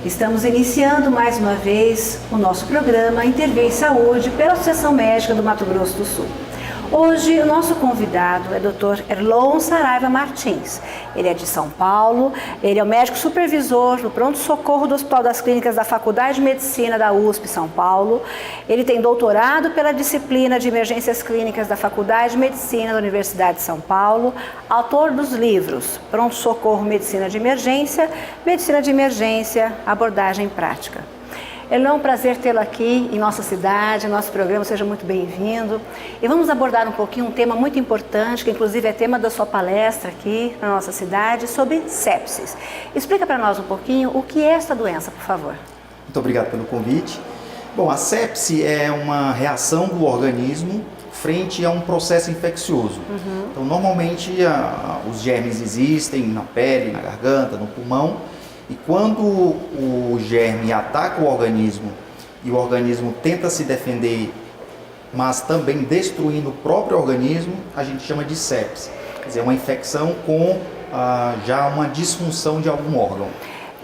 Estamos iniciando mais uma vez o nosso programa Intervém Saúde pela Associação Médica do Mato Grosso do Sul. Hoje o nosso convidado é o Dr. Erlon Saraiva Martins. Ele é de São Paulo, ele é o médico supervisor do pronto-socorro do Hospital das Clínicas da Faculdade de Medicina da USP São Paulo. Ele tem doutorado pela disciplina de Emergências Clínicas da Faculdade de Medicina da Universidade de São Paulo, autor dos livros Pronto-socorro, Medicina de Emergência, Abordagem Prática. É um prazer tê-lo aqui em nossa cidade, em nosso programa, seja muito bem-vindo. E vamos abordar um pouquinho um tema muito importante, que inclusive é tema da sua palestra aqui na nossa cidade, sobre sepsis. Explica para nós um pouquinho o que é essa doença, por favor. Muito obrigado pelo convite. Bom, a sepse é uma reação do organismo frente a um processo infeccioso. Então, normalmente, os germes existem na pele, na garganta, no pulmão. E quando o germe ataca o organismo e o organismo tenta se defender, mas também destruindo o próprio organismo, a gente chama de sepse. Quer dizer, uma infecção com já uma disfunção de algum órgão.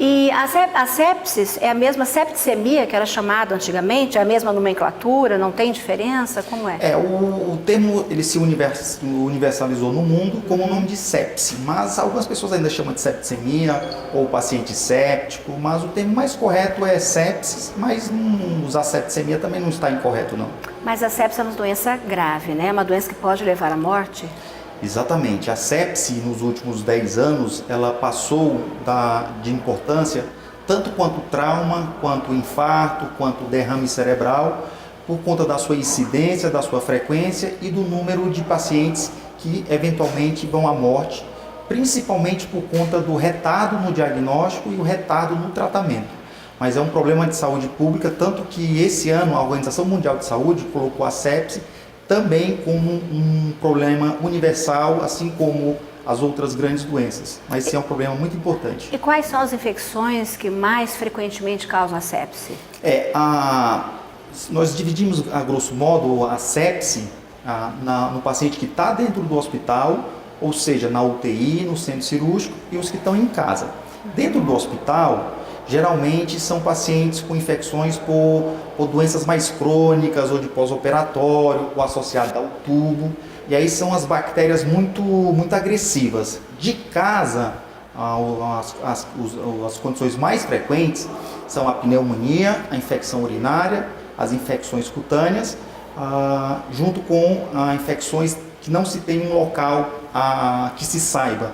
E a sepsis é a mesma septicemia que era chamada antigamente? É a mesma nomenclatura? Não tem diferença? Como é? O termo ele se universalizou no mundo como o nome de sepse, mas algumas pessoas ainda chamam de septicemia ou paciente séptico, mas o termo mais correto é sepsis, mas usar septicemia também não está incorreto, não. Mas a sepsis é uma doença grave, né? É uma doença que pode levar à morte? Exatamente. A sepse, nos últimos 10 anos, ela passou de importância tanto quanto trauma, quanto infarto, quanto derrame cerebral, por conta da sua incidência, da sua frequência e do número de pacientes que eventualmente vão à morte, principalmente por conta do retardo no diagnóstico e o retardo no tratamento. Mas é um problema de saúde pública, tanto que esse ano a Organização Mundial de Saúde colocou a sepse também como um problema universal, assim como as outras grandes doenças. Mas esse é um problema muito importante. E quais são as infecções que mais frequentemente causam a sepse? Nós dividimos, a grosso modo, a sepse no paciente que está dentro do hospital, ou seja, na UTI, no centro cirúrgico, e os que estão em casa. Dentro do hospital, geralmente são pacientes com infecções por doenças mais crônicas ou de pós-operatório ou associadas ao tubo. E aí são as bactérias muito agressivas. De casa, as condições mais frequentes são a pneumonia, a infecção urinária, as infecções cutâneas, junto com infecções que não se tem um local que se saiba.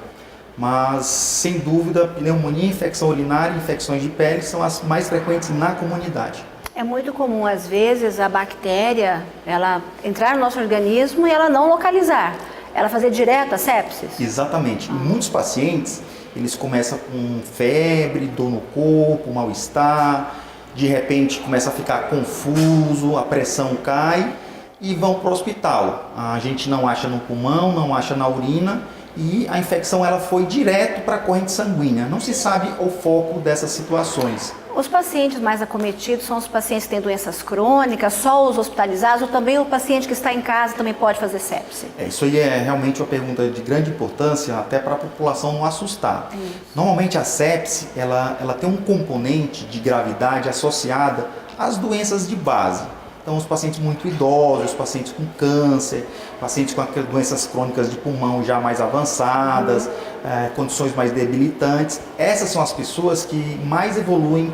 Mas, sem dúvida, pneumonia, infecção urinária e infecções de pele são as mais frequentes na comunidade. É muito comum, às vezes, a bactéria ela entrar no nosso organismo e ela não localizar, ela fazer direto a sepsis? Exatamente. Em muitos pacientes, eles começam com febre, dor no corpo, mal-estar, de repente começa a ficar confuso, a pressão cai e vão para o hospital. A gente não acha no pulmão, não acha na urina, e a infecção ela foi direto para a corrente sanguínea. Não se sabe o foco dessas situações. Os pacientes mais acometidos são os pacientes que têm doenças crônicas, só os hospitalizados, ou também o paciente que está em casa também pode fazer sepse? Isso aí é realmente uma pergunta de grande importância, até para a população não assustar. Normalmente a sepse ela tem um componente de gravidade associada às doenças de base. Então, os pacientes muito idosos, os pacientes com câncer, pacientes com doenças crônicas de pulmão já mais avançadas, condições mais debilitantes. Essas são as pessoas que mais evoluem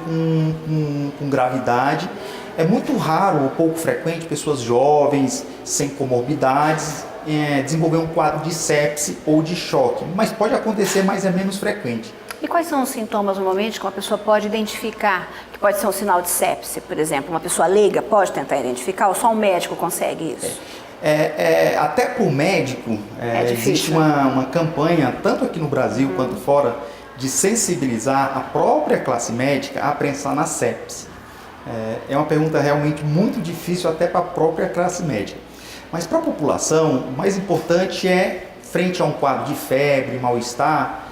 com gravidade. É muito raro ou pouco frequente pessoas jovens, sem comorbidades, desenvolver um quadro de sepse ou de choque. Mas pode acontecer, mas é menos frequente. E quais são os sintomas, normalmente, que uma pessoa pode identificar, que pode ser um sinal de sepse, por exemplo? Uma pessoa leiga pode tentar identificar ou só um médico consegue isso? Até para o médico, existe uma campanha, tanto aqui no Brasil quanto fora, de sensibilizar a própria classe médica a pensar na sepse. É uma pergunta realmente muito difícil até para a própria classe médica. Mas para a população, o mais importante é, frente a um quadro de febre, mal-estar,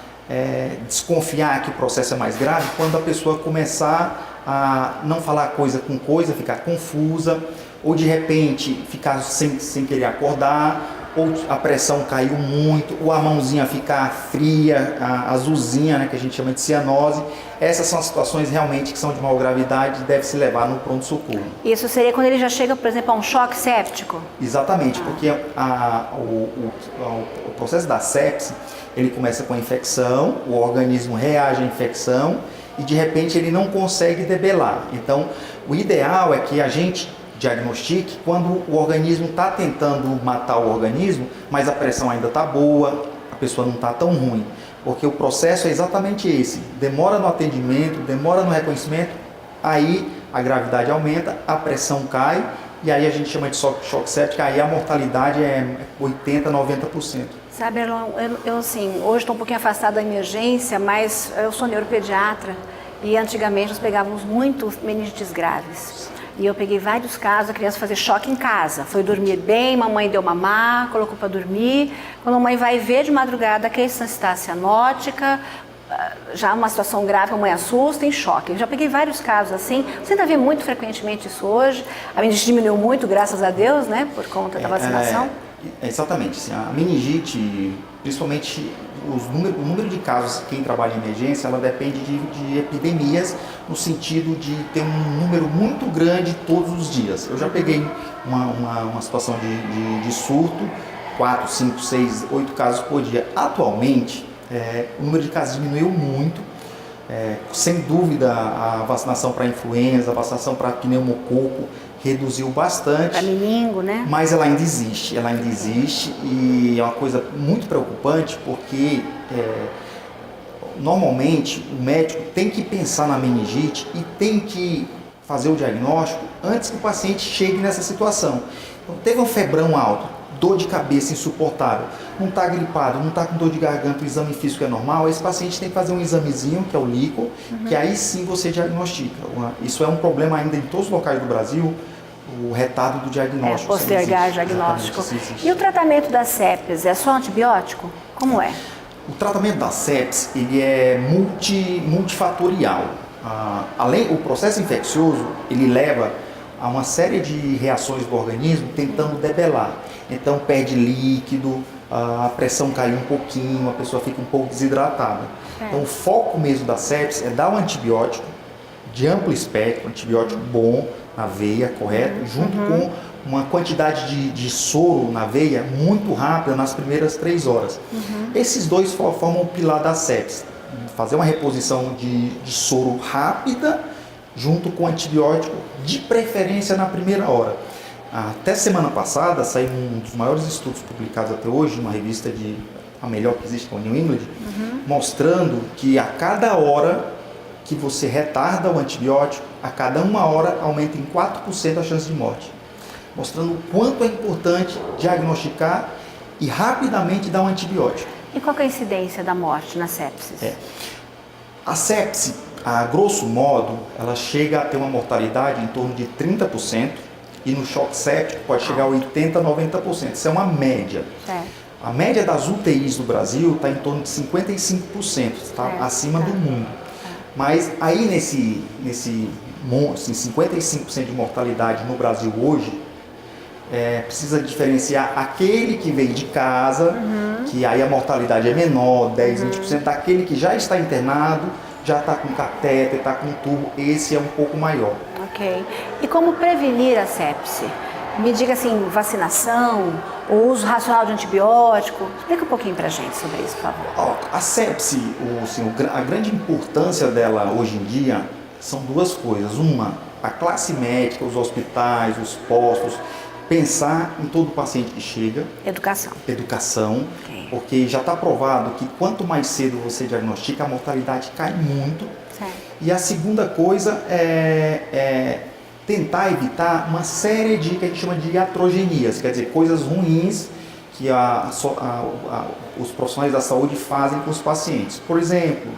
desconfiar que o processo é mais grave quando a pessoa começar a não falar coisa com coisa, ficar confusa, ou de repente ficar sem querer acordar, ou a pressão caiu muito, ou a mãozinha ficar fria, azulzinha, né, que a gente chama de cianose. Essas são as situações realmente que são de maior gravidade e deve se levar no pronto-socorro. Isso seria quando ele já chega, por exemplo, a um choque séptico? Exatamente, porque o processo da sepse, ele começa com a infecção, o organismo reage à infecção e de repente ele não consegue debelar. Então, o ideal é que a gente diagnostique quando o organismo está tentando matar o organismo, mas a pressão ainda está boa, a pessoa não está tão ruim. Porque o processo é exatamente esse, demora no atendimento, demora no reconhecimento, aí a gravidade aumenta, a pressão cai, e aí a gente chama de choque séptico, aí a mortalidade é 80%, 90%. Sabe, Erlon, eu assim, hoje estou um pouquinho afastada da emergência, mas eu sou neuropediatra e antigamente nós pegávamos muito meningites graves. E eu peguei vários casos, a criança fazer choque em casa. Foi dormir bem, mamãe deu mamar, colocou para dormir. Quando a mãe vai ver de madrugada, a criança está cianótica, já uma situação grave, a mãe assusta, em choque. Eu já peguei vários casos assim. Você ainda vê muito frequentemente isso hoje. A meningite diminuiu muito, graças a Deus, né, por conta da vacinação. Exatamente. Assim, a meningite, principalmente o número de casos, quem trabalha em emergência, ela depende de epidemias, no sentido de ter um número muito grande todos os dias. Eu já peguei uma situação de surto, 4, 5, 6, 8 casos por dia. Atualmente, o número de casos diminuiu muito. Sem dúvida, a vacinação para influenza, a vacinação para pneumococo reduziu bastante. Para meningo, né? Mas ela ainda existe e é uma coisa muito preocupante porque normalmente o médico tem que pensar na meningite e tem que fazer o diagnóstico antes que o paciente chegue nessa situação. Então, teve um febrão alto, dor de cabeça insuportável, não está gripado, não está com dor de garganta, o exame físico é normal, esse paciente tem que fazer um examezinho, que é o líquor, que aí sim você diagnostica. Isso é um problema ainda em todos os locais do Brasil, o retardo do diagnóstico. Postergar diagnóstico. E o tratamento da sepsis, é só antibiótico? Como é? O tratamento da sepsis, ele é multifatorial. O processo infeccioso, ele leva a uma série de reações do organismo tentando debelar. Então perde líquido, a pressão cai um pouquinho, a pessoa fica um pouco desidratada. Então o foco mesmo da sepsis é dar um antibiótico de amplo espectro, um antibiótico bom na veia, correto? Junto com uma quantidade de soro na veia muito rápida nas primeiras 3 horas. Esses dois formam o pilar da sepsis. Fazer uma reposição de soro rápida junto com antibiótico, de preferência na primeira hora. Até semana passada saiu um dos maiores estudos publicados até hoje, uma revista a melhor que existe, que é o New England, mostrando que a cada hora que você retarda o antibiótico, a cada 1 hora aumenta em 4% a chance de morte. Mostrando o quanto é importante diagnosticar e rapidamente dar um antibiótico. E qual é a incidência da morte na sepsis? A sepse, a grosso modo, ela chega a ter uma mortalidade em torno de 30% e no choque séptico pode chegar a 80%, 90%. Isso é uma média. A média das UTIs do Brasil está em torno de 55%, está acima do mundo. Mas aí nesse 55% de mortalidade no Brasil hoje, precisa diferenciar aquele que veio de casa, que aí a mortalidade é menor, 10, 20%, daquele que já está internado, já está com catéter, está com tubo, esse é um pouco maior. Ok. E como prevenir a sepse? Me diga assim, vacinação, o uso racional de antibiótico. Explica um pouquinho pra gente sobre isso, por favor. A sepse, a grande importância dela hoje em dia são duas coisas. Uma, a classe médica, os hospitais, os postos, pensar em todo paciente que chega. Educação, porque já está provado que quanto mais cedo você diagnostica, a mortalidade cai muito. E a segunda coisa é tentar evitar uma série de, que a gente chama de iatrogenias, quer dizer, coisas ruins que os profissionais da saúde fazem com os pacientes. Por exemplo,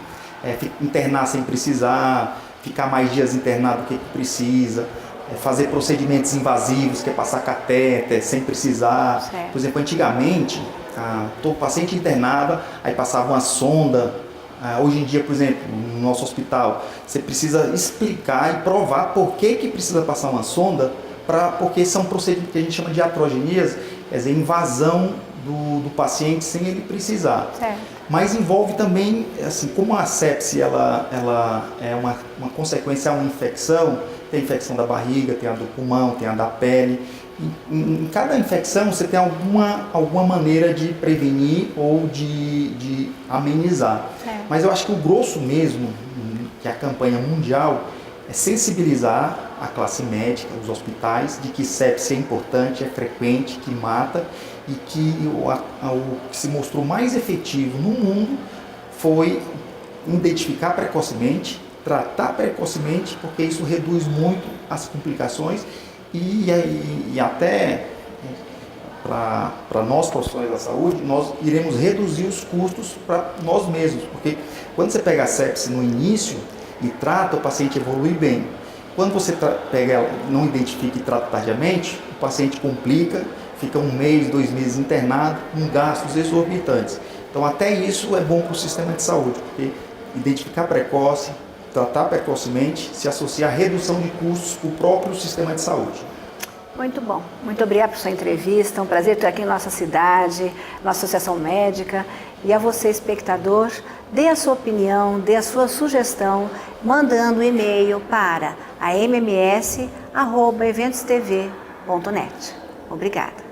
internar sem precisar, ficar mais dias internado do que precisa, fazer procedimentos invasivos, que é passar catéter sem precisar. Por exemplo, antigamente, todo paciente internava, aí passava uma sonda. Hoje em dia, por exemplo, no nosso hospital, você precisa explicar e provar por que precisa passar uma sonda, porque são procedimentos que a gente chama de iatrogenias, quer dizer, invasão do paciente sem ele precisar. Certo. Mas envolve também, assim, como a sepse ela é uma consequência a uma infecção, tem a infecção da barriga, tem a do pulmão, tem a da pele. Em cada infecção você tem alguma maneira de prevenir ou de amenizar. Certo. Mas eu acho que o grosso mesmo, que é a campanha mundial, é sensibilizar a classe médica, os hospitais, de que sepse é importante, é frequente, que mata, e que o que se mostrou mais efetivo no mundo foi identificar precocemente, tratar precocemente, porque isso reduz muito as complicações e até para nós profissionais da saúde, nós iremos reduzir os custos para nós mesmos, porque quando você pega a sepse no início e trata, o paciente evolui bem. Quando você não identifica e trata tardiamente, o paciente complica, fica 1 mês, 2 meses internado, com gastos exorbitantes. Então até isso é bom para o sistema de saúde, porque identificar precoce, tratar precocemente, se associa à redução de custos para o próprio sistema de saúde. Muito bom. Muito obrigada por sua entrevista. É um prazer ter aqui em nossa cidade, nossa associação médica. E a você, espectador, dê a sua opinião, dê a sua sugestão, mandando um e-mail para a mms@eventostv.net. Obrigada.